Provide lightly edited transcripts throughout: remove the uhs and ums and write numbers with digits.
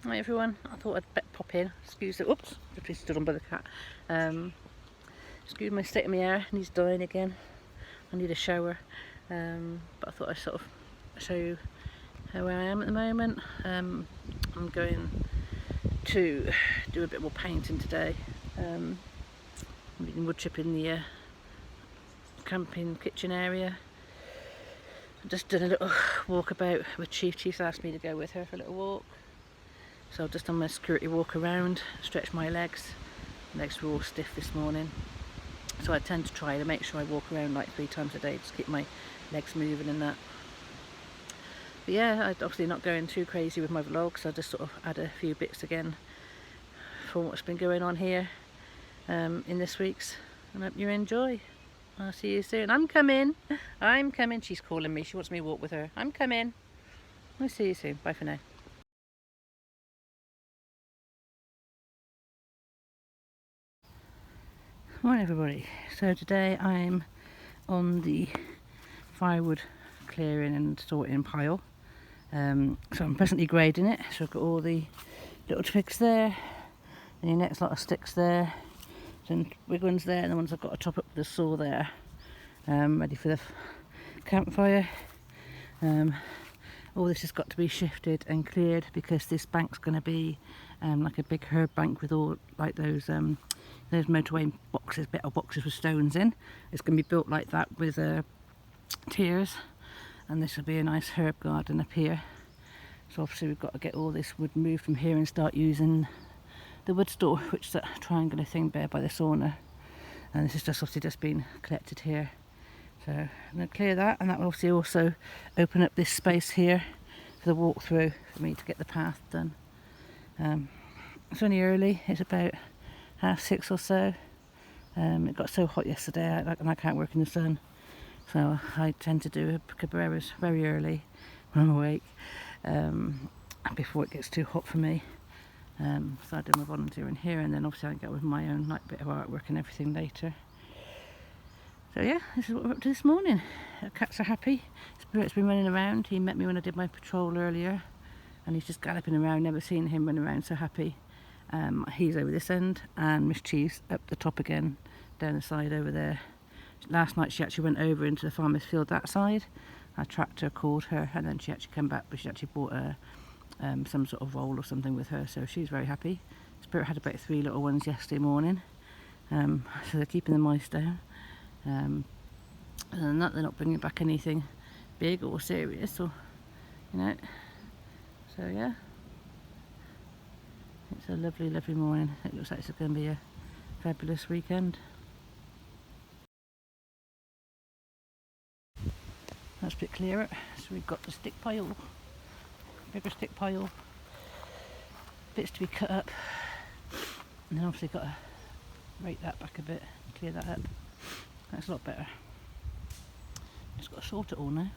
Hi everyone, I thought I'd pop in, excuse the, oops, I just stood on by the cat. Excuse my state of my hair, needs dyeing again, I need a shower, but I thought I'd sort of show you where I am at the moment. I'm going to do a bit more painting today. I'm doing wood chip in the camping kitchen area. I've just done a little walkabout with Chief. Chief's asked me to go with her for a little walk. So I've just done my security walk around, stretched my legs. Legs were all stiff this morning. So I tend to try to make sure I walk around like 3 times a day, just keep my legs moving and that. But yeah, I'm obviously not going too crazy with my vlog, so I just sort of add a few bits again for what's been going on here in this week's. And I hope you enjoy. I'll see you soon. I'm coming. She's calling me. She wants me to walk with her. I'm coming. I'll see you soon. Bye for now. Morning everybody. So today I'm on the firewood clearing and sorting pile. So I'm presently grading it. So I've got all the little twigs there, and your next lot of sticks there, some big ones there, and the ones I've got to top up with the saw there. Ready for the campfire. All this has got to be shifted and cleared because this bank's going to be like a big herb bank with all like those motorway boxes, metal boxes with stones in. It's going to be built like that with tiers, and this will be a nice herb garden up here. So obviously we've got to get all this wood moved from here and start using the wood store, which is that triangular thing there by the sauna. And this has just obviously just been collected here. So I'm going to clear that, and that will obviously also open up this space here for the walk-through for me to get the path done. It's only early, it's about 6:30 or so. It got so hot yesterday and I can't work in the sun, so I tend to do cabarets very early when I'm awake, before it gets too hot for me. So I do my volunteering here, and then obviously I get with my own like bit of artwork and everything later. So yeah, this is what we're up to this morning. The cats are happy. Spirit's been running around. He met me when I did my patrol earlier, and he's just galloping around. Never seen him run around so happy. He's over this end, and Miss Chief's up the top again, down the side over there. Last night she actually went over into the farmer's field that side. Our tractor called her, and then she actually came back, but she actually brought some sort of roll or something with her, so she's very happy. Spirit had about 3 little ones yesterday morning, so they're keeping the mice down. Other than that, they're not bringing back anything big or serious, or so yeah, it's a lovely morning. It looks like it's going to be a fabulous weekend. That's a bit clearer. So we've got the stick pile, bigger stick pile, bits to be cut up, and then obviously got to rake that back a bit, clear that up. That's a lot better. Just got to sort it all now.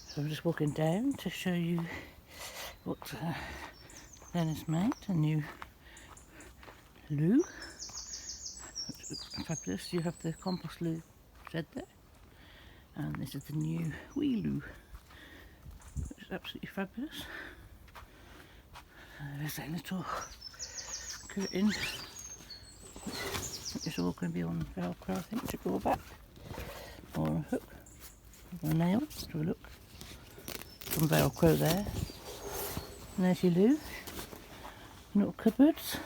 So I'm just walking down to show you what Leonard's made, a new loo. Fabulous. You have the compost loo shed there, and this is the new wee loo, which is absolutely fabulous. There's a little curtain, which is all going to be on Velcro, I think, to go back, or a hook, or a nail. Let's have a look. Some Velcro there. And there's your loo. Little cupboards.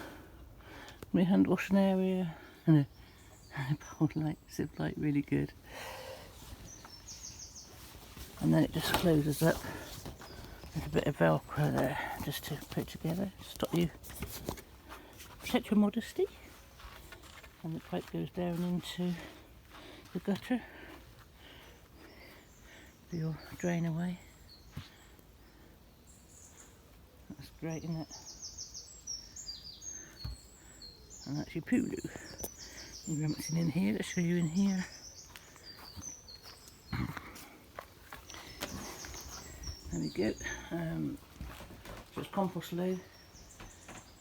My hand washing area, and a pole light, zip light, really good. And then it just closes up with a bit of Velcro there, just to put together, stop you, protect your modesty. And the pipe goes down into the gutter for your drain away. That's great, isn't it? And that's your poo loo. You're mixing in here, let's show you in here. There we go. Just compost loo,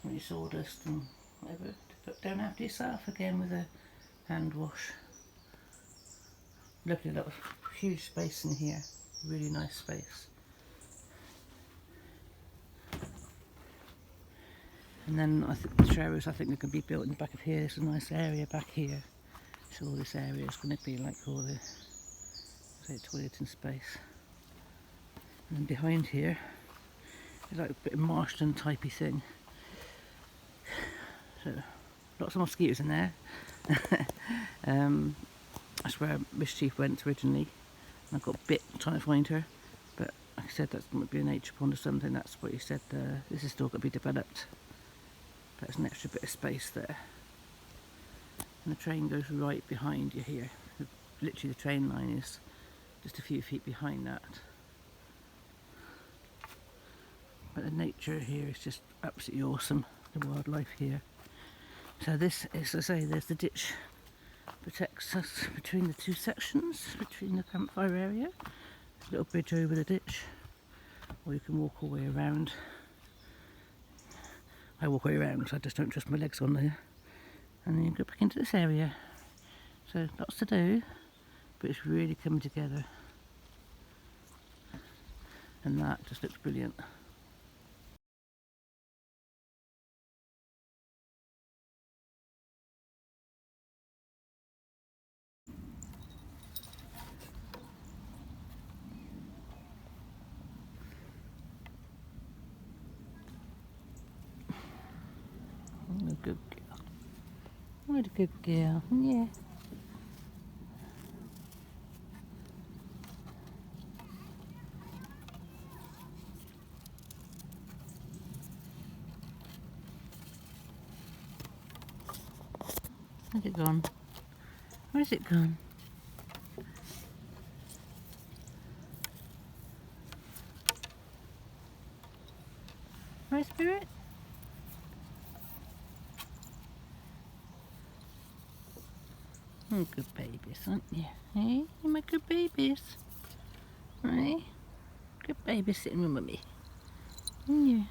any sawdust and whatever to put down after yourself, again with a hand wash. Lovely little huge space in here, really nice space. And then I think the showers, I think they can be built in the back of here. There's a nice area back here. So all this area is going to be like all the, say, toilet and space. And then behind here is like a bit of marshland typey thing. So lots of mosquitoes in there. That's where Mischief went originally. And I got bit trying to find her. But like I said, that might be a nature pond or something. That's what he said. This is still going to be developed. But there's an extra bit of space there. And the train goes right behind you here. Literally the train line is just a few feet behind that. But the nature here is just absolutely awesome, the wildlife here. So this is, as I say, there's the ditch, protects us between the two sections, between the campfire area. There's a little bridge over the ditch, or you can walk all the way around. I walk all the way around because I just don't trust my legs on there. And then you go back into this area. So lots to do, but it's really coming together. And that just looks brilliant. What a good girl. What a good girl, yeah. Where's it gone? Where's it gone? My spirit? Oh, good babies, aren't you? Hey, you're my good babies. Hey, good babies sitting with mummy. Yeah.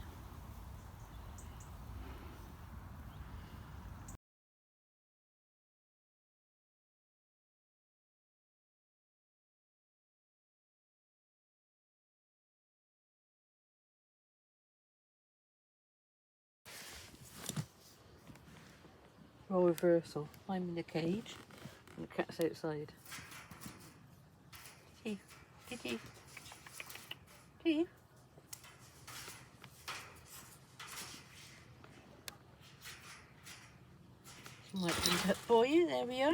Role reversal. I'm in the cage and the cat's outside. Chief, Chief, Chief. She might come up for you. There we are.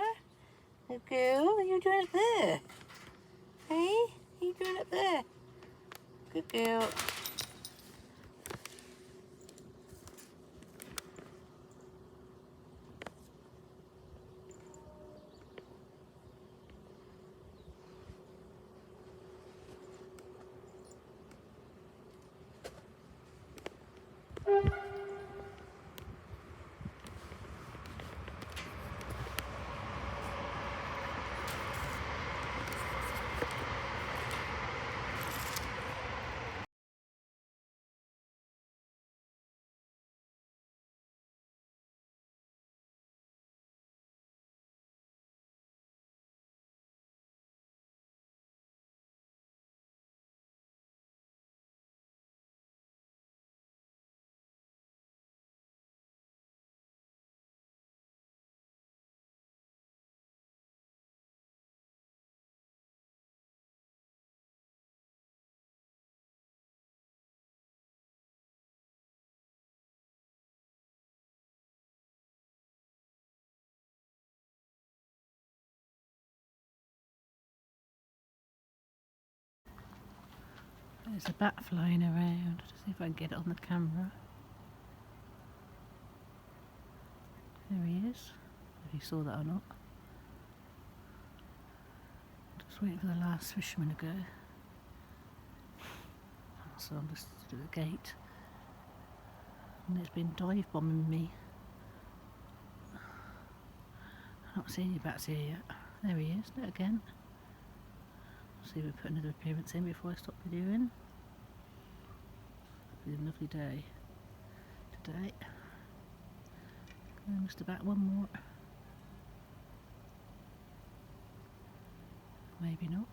Good girl. What are you doing up there? Hey, what are you doing up there? Good girl. There's a bat flying around. Let's see if I can get it on the camera. There he is. If you saw that or not. Just waiting for the last fisherman to go. So I'm just at the gate. And it's been dive bombing me. I'm not seeing any bats here yet. There he is. Look again. See if we put another appearance in before I stop videoing. It's been a lovely day today. And Mr. Bat, one more. Maybe not.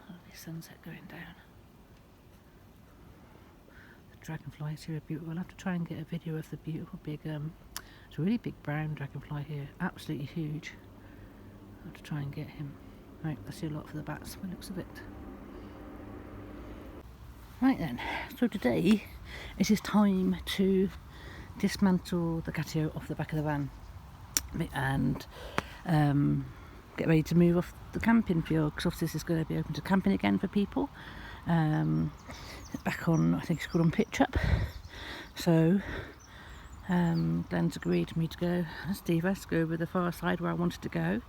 Lovely sunset going down. The dragonflies here are beautiful. I'll have to try and get a video of the beautiful big, it's a really big brown dragonfly here, absolutely huge. I'll have to try and get him. Right, I see a lot for the bats by the looks of it. Right then, so today it is time to dismantle the catio off the back of the van and get ready to move off the camping field, because obviously this is going to be open to camping again for people. Back on, I think it's called on Pitch Up. So Glenn's agreed for me to go, and Steve has to go over the far side where I wanted to go.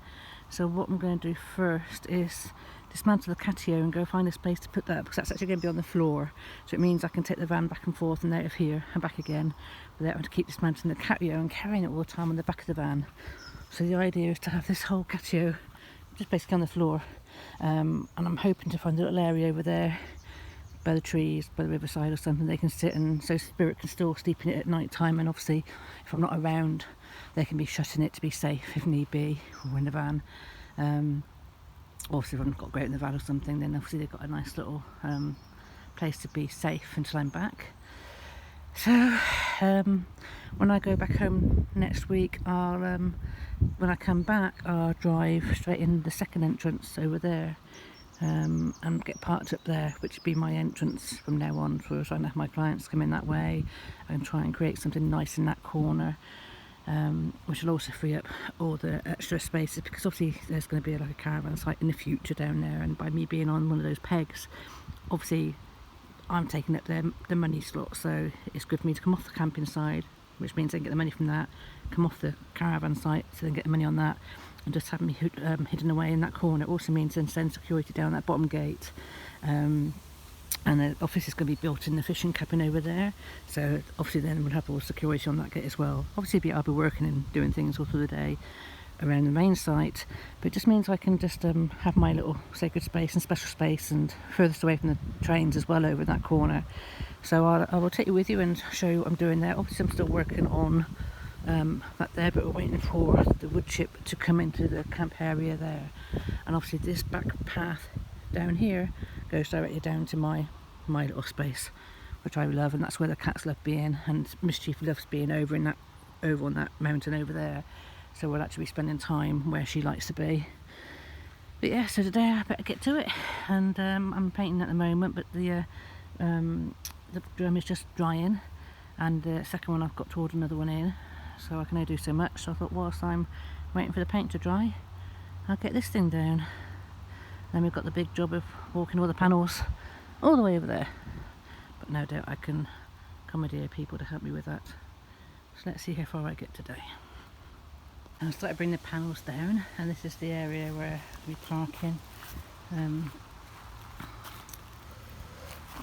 So what I'm going to do first is dismantle the catio and go find a space to put that, because that's actually going to be on the floor. So it means I can take the van back and forth and out of here and back again without having to keep dismantling the catio and carrying it all the time on the back of the van. So the idea is to have this whole catio just basically on the floor, and I'm hoping to find a little area over there by the trees, by the riverside or something they can sit, and so Spirit can still sleep in it at night time, and obviously if I'm not around they can be shut in it to be safe if need be, or in the van. Obviously if I've got to go out in the van or something, then obviously they've got a nice little place to be safe until I'm back. So when I go back home next week, I'll when I come back I'll drive straight in the second entrance over there, and get parked up there, which will be my entrance from now on, so I don't have my clients come in that way, and try and create something nice in that corner, which will also free up all the extra spaces, because obviously there's going to be like a caravan site in the future down there, and by me being on one of those pegs, obviously I'm taking up the money slot, so it's good for me to come off the camping side, which means I can get the money from that, come off the caravan site, so then get the money on that, and just have me hidden away in that corner. It also means then send security down that bottom gate, and the office is going to be built in the fishing cabin over there, so obviously then we'll have all security on that gate as well. Obviously I'll be working and doing things all through the day around the main site, but it just means I can just have my little sacred space and special space, and furthest away from the trains as well over in that corner. So I will take you with you and show you what I'm doing there. Obviously I'm still working on that there, but we're waiting for the wood chip to come into the camp area there, and obviously this back path down here goes directly down to my little space, which I love, and that's where the cats love being, and Mischief loves being over on that mountain over there. So we'll actually be spending time where she likes to be. But yeah, so today I better get to it, and I'm painting at the moment, but the drum is just drying, and the second one I've got to order another one in, so I can only do so much. So I thought whilst I'm waiting for the paint to dry, I'll get this thing down. Then we've got the big job of walking all the panels all the way over there, but no doubt I can commandeer people to help me with that. So let's see how far I get today. I started bringing the panels down, and this is the area where we're parking. I'll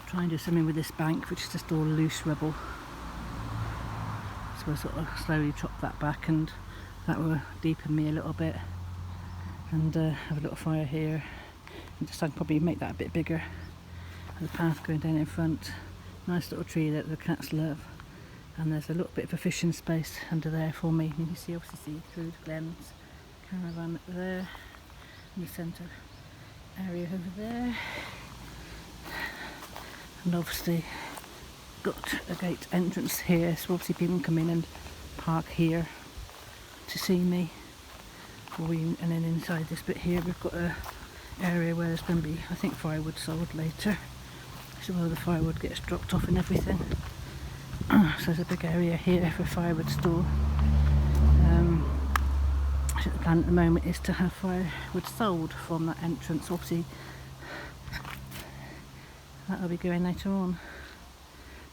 try and do something with this bank, which is just all loose rubble. So we'll sort of slowly chop that back, and that will deepen me a little bit, and have a little fire here, and just I can probably make that a bit bigger. And the path going down in front, nice little tree that the cats love. And there's a little bit of a fishing space under there for me. You can see, obviously see through Glenn's caravan there, in the centre area over there, and obviously got a gate entrance here, so obviously people can come in and park here to see me. And then inside this bit here we've got a area where there's going to be, I think, firewood sold later, so where the firewood gets dropped off and everything. So there's a big area here for firewood store. I think the plan at the moment is to have firewood sold from that entrance. Obviously that'll be going later on,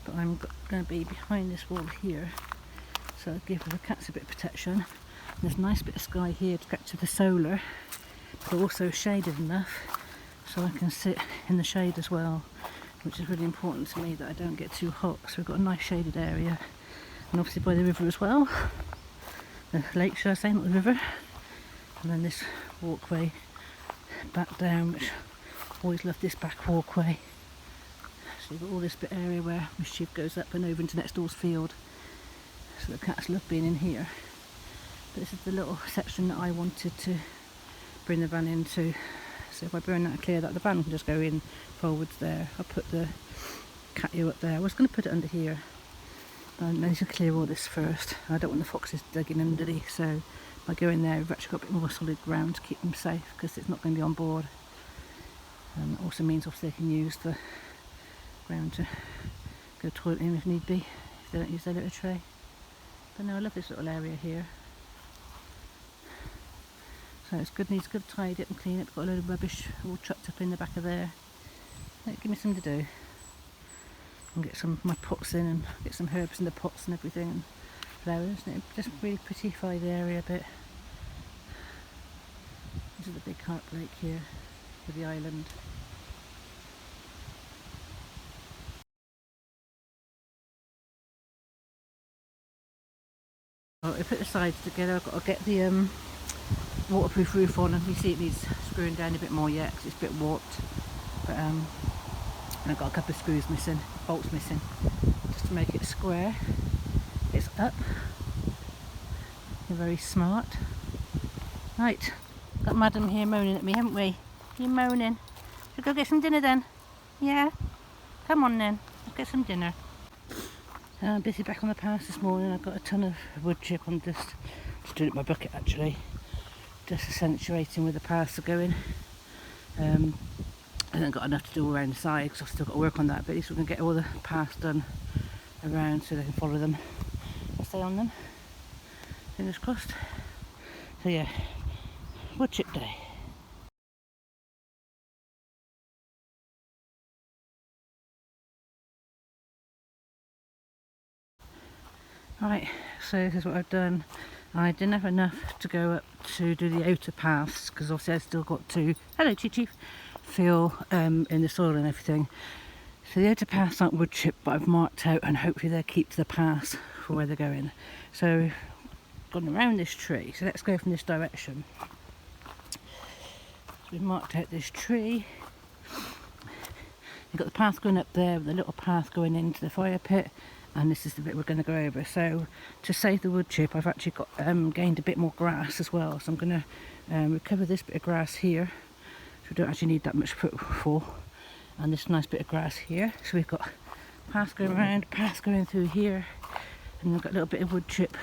but I'm going to be behind this wall here, so I'll give the cats a bit of protection. And there's a nice bit of sky here to capture the solar, but also shaded enough so I can sit in the shade as well, which is really important to me that I don't get too hot. So we've got a nice shaded area, and obviously by the river as well, the lake should I say, not the river. And then this walkway back down, which I always love this back walkway. So you've got all this bit area where Mischief goes up and over into next door's field, so the cats love being in here. This is the little section that I wanted to bring the van into. So if I burn that and clear that, the van can just go in forwards there. I'll put the catio up there. I was going to put it under here. I need to clear all this first. I don't want the foxes digging underneath, so if I go in there, we've actually got a bit more solid ground to keep them safe, because it's not going to be on board. And it also means obviously they can use the ground to go toilet in if need be, if they don't use their little tray. But no, I love this little area here. So it's good, needs a good tidy up and clean up. Got a load of rubbish all chucked up in the back of there. Give me something to do. And get some of my pots in and get some herbs in the pots and everything, and flowers. And it just really prettify the area a bit. This is the big carp lake here with the island. I put the sides together. I've got to get the waterproof roof on, and you see it needs screwing down a bit more yet because it's a bit warped. But I've got a couple of screws missing, bolts missing, just to make it square. It's up. You're very smart. Right, got Madam here moaning at me, haven't we? You're moaning. Should we go get some dinner then? Yeah? Come on then, let's get some dinner. I'm busy back on the path this morning. I've got a ton of wood chip. I'm just doing it in my bucket actually. Just accentuating where the paths are going. I haven't got enough to do around the side because I've still got to work on that, but at least we're going to get all the paths done around so they can follow them and stay on them. Fingers crossed. So yeah, wood chip day. Right, so this is what I've done. I didn't have enough to go up to do the outer paths because obviously I've still got to, hello Chief, feel in the soil and everything. So the outer paths aren't wood chip, but I've marked out, and hopefully they'll keep to the paths for where they're going. So gone around this tree, so let's go from this direction. So we've marked out this tree. You've got the path going up there with a little path going into the fire pit, and this is the bit we're going to go over. So to save the wood chip, I've actually got gained a bit more grass as well. So I'm going to recover this bit of grass here, so we don't actually need that much for, and this nice bit of grass here. So we've got path going around, path going through here, and we've got a little bit of wood chip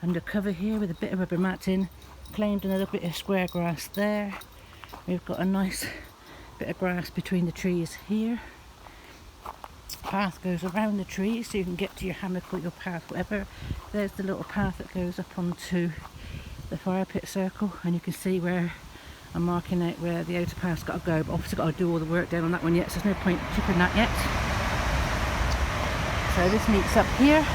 under cover here with a bit of rubber matting. Claimed another bit of square grass there. We've got a nice bit of grass between the trees here. Path goes around the trees so you can get to your hammock or your path, whatever. There's the little path that goes up onto the fire pit circle, and you can see where I'm marking out where the outer path's got to go, but obviously got to do all the work down on that one yet, so there's no point chipping that yet. So this meets up here,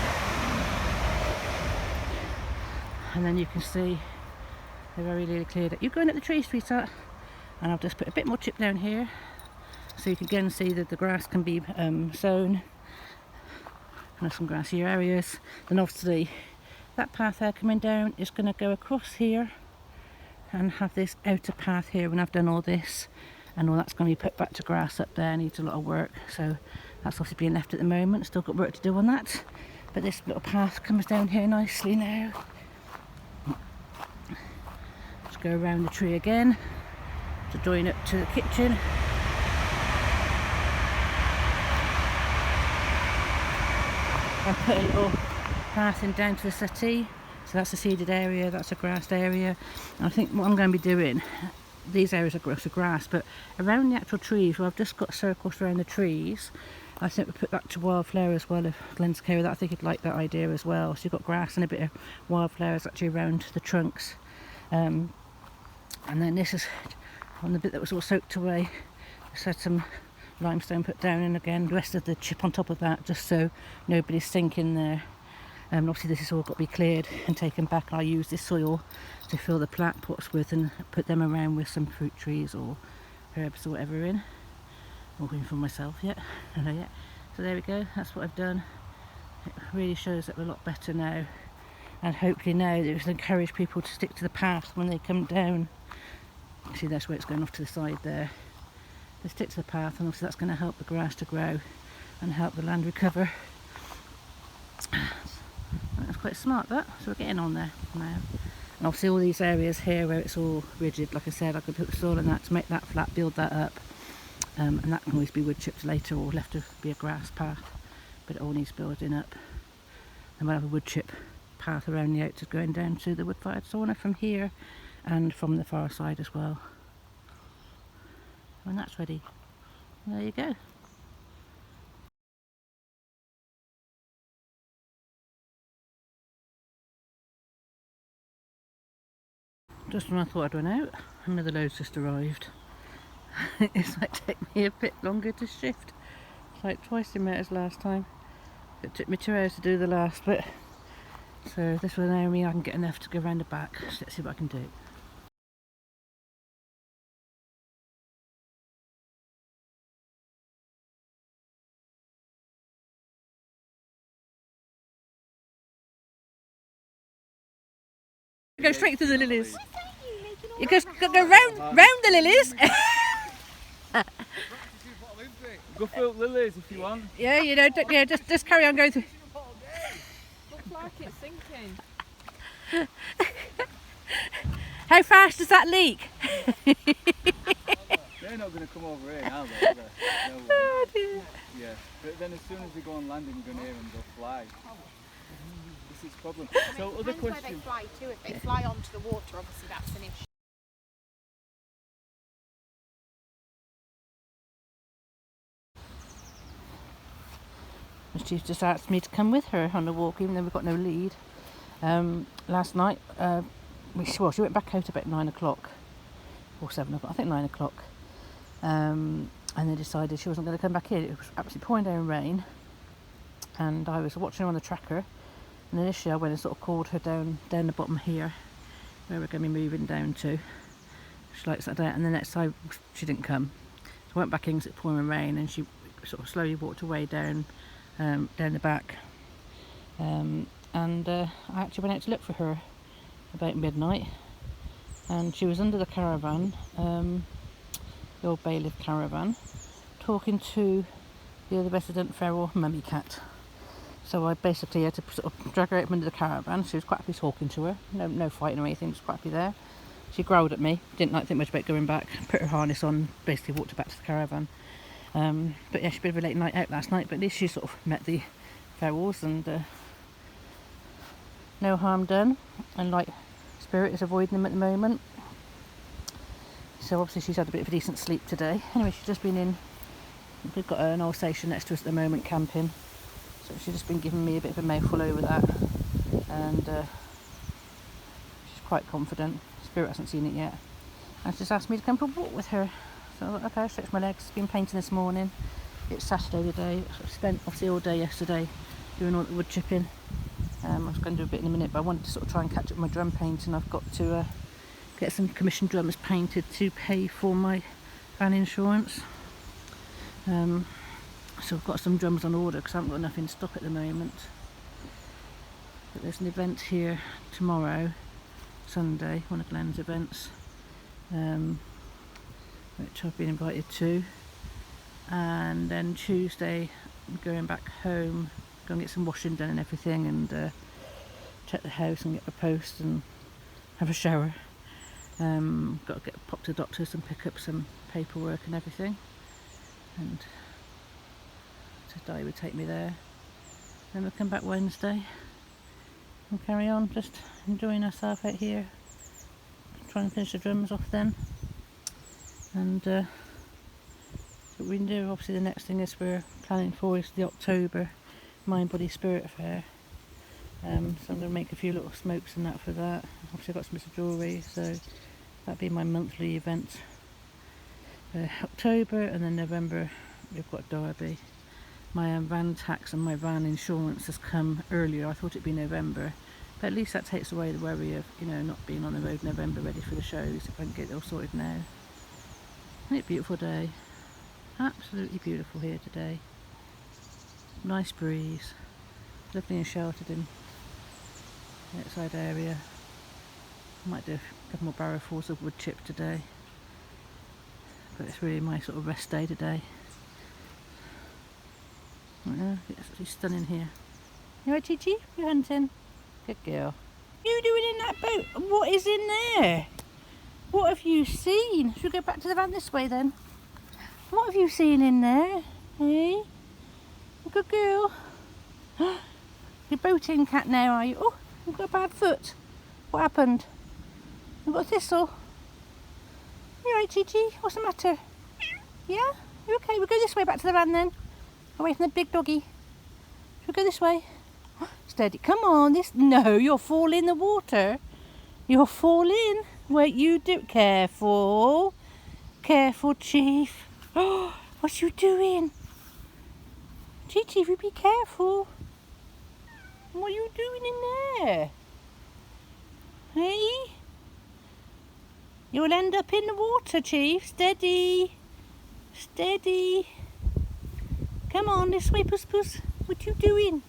and then you can see they're very really cleared it. You're going up the tree, sweetheart. And I've just put a bit more chip down here so you can again see that the grass can be sown. And there's some grassy areas. Then obviously that path there coming down is going to go across here and have this outer path here when I've done all this, and all that's going to be put back to grass up there. Needs a lot of work, so that's obviously being left at the moment. Still got work to do on that, but this little path comes down here nicely now. Let's go around the tree again to join up to the kitchen. I put a little path in down to the settee, so that's a seeded area, that's a grassed area. And I think what I'm going to be doing, these areas are grass, but around the actual trees where I've just got circles around the trees, I think we'll put that to wildflower as well. If Glenn's okay with that, I think he'd like that idea as well. So you've got grass and a bit of wildflowers actually around the trunks. And then this is on the bit that was all soaked away. Just had some limestone put down, and again the rest of the chip on top of that, just so nobody's sinking there. Obviously this has all got to be cleared and taken back. I'll use this soil to fill the plat pots with and put them around with some fruit trees or herbs or whatever in. Not going for myself yet. I know yet. So there we go, that's what I've done. It really shows that we're a lot better now, and hopefully now it will encourage people to stick to the path when they come down. See, that's where it's going off to the side there. They stick to the path, and obviously that's going to help the grass to grow and help the land recover. That's quite smart, that. So we're getting on there now. And obviously all these areas here where it's all rigid, like I said, I could put soil in that to make that flat, build that up, and that can always be wood chipped later or left to be a grass path, but it all needs building up. And we'll have a wood chip path around the outside going down to the wood-fired sauna from here and from the far side as well. When that's ready, there you go. Just when I thought I'd run out, another load's just arrived. It's like taking me a bit longer to shift. It's like twice the amount as last time. It took me 2 hours to do the last bit. So this will allow me, I can get enough to go around the back. So let's see what I can do. Go straight through the lilies. You go round the lilies. Go through lilies if you want. Yeah, you know, just carry on going through. Looks like it's sinking. How fast does that leak? They're not going to come over here now, though, are they? No way. Oh dear. Yeah, but then as soon as they go on landing, you're going to hear them go fly. This is the problem. So, other Depends where they question. fly to. If they fly onto the water, obviously that's an issue. She's just asked me to come with her on a walk, even though we've got no lead. Last night, she went back out about 9 o'clock or 7 o'clock. I think 9 o'clock. And they decided she wasn't going to come back in. It was absolutely pouring down rain, and I was watching her on the tracker. And initially, I went and sort of called her down the bottom here, where we're going to be moving down to. She likes that down, and the next time she didn't come. So I went back in because it was pouring rain, and she sort of slowly walked away down the back. And I actually went out to look for her about midnight, and she was under the caravan, the old bailiff caravan, talking to the other resident feral mummy cat. So I basically had to sort of drag her out from under the caravan. She was quite happy talking to her, no fighting or anything, just quite happy there. She growled at me, didn't think much about going back, put her harness on, basically walked her back to the caravan. But yeah, she had a bit of a late night out last night, but at least she sort of met the ferals, and no harm done, and like Spirit is avoiding them at the moment. So obviously she's had a bit of a decent sleep today. Anyway, she's just been in, we've got an old station next to us at the moment camping, so she's just been giving me a bit of a mouthful over that, and she's quite confident. Spirit hasn't seen it yet, and she's just asked me to come for a walk with her. So I thought, okay, I'll stretch my legs. Been painting this morning. It's Saturday today. I spent obviously all day yesterday doing all the wood chipping. I was going to do a bit in a minute, but I wanted to sort of try and catch up my drum painting. I've got to get some commissioned drums painted to pay for my van insurance. So I've got some drums on order because I haven't got enough in stock at the moment. But there's an event here tomorrow, Sunday, one of Glenn's events, which I've been invited to. And then Tuesday I'm going back home, go and get some washing done and everything, and check the house and get the post and have a shower. Got to get pop to the doctors and pick up some paperwork and everything, and today would take me there. Then we'll come back Wednesday and carry on just enjoying ourselves out here, try and finish the drums off then. And what we can do, obviously the next thing is we're planning for is the October Mind Body Spirit Fair. So I'm going to make a few little smokes and that for that. Obviously I've got some bits of jewellery, so that'll be my monthly event. October, and then November we've got Derby. My van tax and my van insurance has come earlier. I thought it'd be November, but at least that takes away the worry of, you know, not being on the road in November ready for the shows if I can get it all sorted now. Isn't it a beautiful day? Absolutely beautiful here today. Nice breeze, lovely and sheltered in the outside area. Might do a couple more barrowfuls of wood chip today, but it's really my sort of rest day today. It's stunning here. You right, Chi-Chi? You hunting? Good girl. You doing in the that boat? What is in there? What have you seen? Should we go back to the van this way then? What have you seen in there? Hey? Good girl. You're boating cat now, are you? Oh, you've got a bad foot. What happened? You've got a thistle. You alright, Gigi? What's the matter? Yeah? You okay? We'll go this way back to the van then. Away from the big doggy. Should we go this way? Steady. Come on. No, you'll fall in the water. You'll fall in. Wait, you do. Careful. Careful, Chief. Oh, what you doing? Gigi, you be careful. What are you doing in there? Hey? You'll end up in the water, Chief. Steady. Steady. Come on, this way, Puss Puss. What you doing?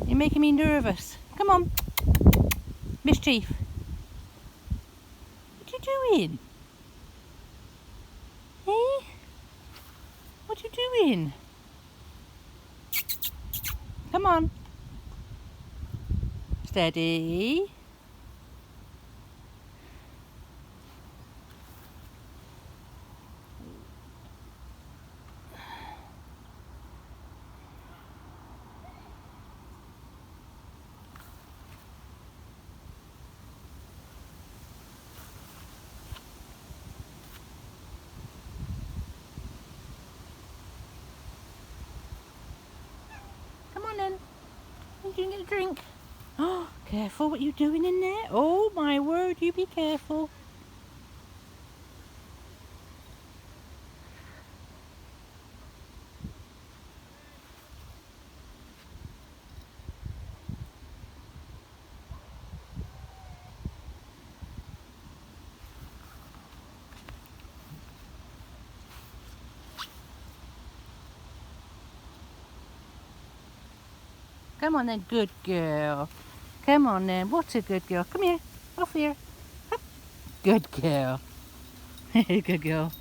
You're making me nervous. Come on. Mischief. What you doing? Hey? What you doing? Come on. Steady. Come on then. You can get a drink. Oh, careful what you doing in there. Oh my word, you be careful. Come on then, good girl. Come on then, what a good girl. Come here, off here. Up. Good girl. Good girl.